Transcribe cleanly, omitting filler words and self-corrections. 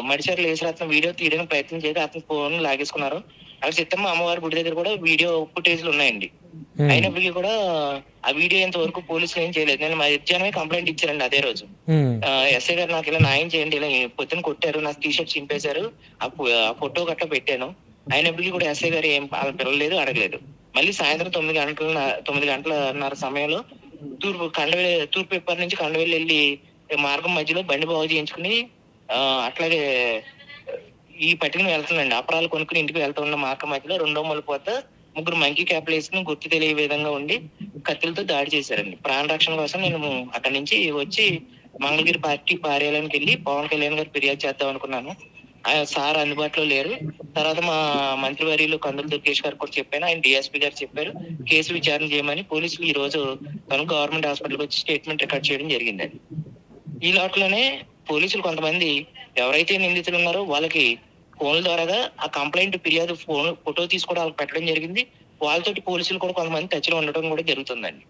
Madicherla Yesuratnam video తీయడానికి ప్రయత్నం చేయగా అతని ఫోన్ లాగేసుకున్నారు. అక్కడ చిత్తమ్మ అమ్మవారి గుడి దగ్గర కూడా వీడియో ఫుటేజ్లు ఉన్నాయండి. అయినప్పటికీ కూడా ఆ వీడియో ఇంతవరకు పోలీసులు ఏం చేయలేదు. నేను మధ్యాహ్నమే కంప్లైంట్ ఇచ్చానండి అదే రోజు. ఎస్ఐ గారు నాకు ఇలా న్యాయం చేయండి, ఇలా పొద్దున కొట్టారు, నాకు టీషర్ట్ చింపేశారు, ఆ ఫోటో గట్రా పెట్టాను. అయినప్పటికీ కూడా ఎస్ఐ గారు ఏం పిలవలేదు, అడగలేదు. మళ్ళీ సాయంత్రం 9 గంటలన్నర సమయంలో తూర్పు పెప్పర్ నుంచి కండవెల్లి వెళ్ళి మార్గం మధ్యలో బండి బాగు చేయించుకుని అట్లాగే ఈ పట్టుకుని వెళ్తున్నాండి. అపరాలు కొనుక్కుని ఇంటికి వెళ్తూ ఉన్న మార్గం మధ్యలో రెండో మలుపు ముగ్గురు మంకీ క్యాప్లు వేసుకుని గుర్తు తెలియ విధంగా ఉండి కత్తులతో దాడి చేశారండి. ప్రాణ రక్షణ కోసం నేను అక్కడి నుంచి వచ్చి మంగళగిరి పార్టీ కార్యాలయానికి వెళ్ళి పవన్ కళ్యాణ్ గారు ఫిర్యాదు చేద్దాం అనుకున్నాను. సార్ అందుబాటులో లేరు. తర్వాత మా మంత్రివర్యులు కందుల దుర్గేష్ గారు కూడా చెప్పాను. ఆయన డిఎస్పీ గారు చెప్పారు కేసు విచారణ చేయమని. పోలీసులు ఈ రోజు తను గవర్నమెంట్ హాస్పిటల్కి వచ్చి స్టేట్మెంట్ రికార్డ్ చేయడం జరిగిందండి. ఈ లోట్లోనే పోలీసులు కొంతమంది ఎవరైతే నిందితులు ఉన్నారో వాళ్ళకి ఫోన్ల ద్వారాగా ఆ కంప్లైంట్ ఫిర్యాదు ఫోటో తీసుకోవడం వాళ్ళకి పెట్టడం జరిగింది. వాళ్ళతోటి పోలీసులు కూడా కొంతమంది టచ్ లో ఉండటం కూడా జరుగుతుందండి.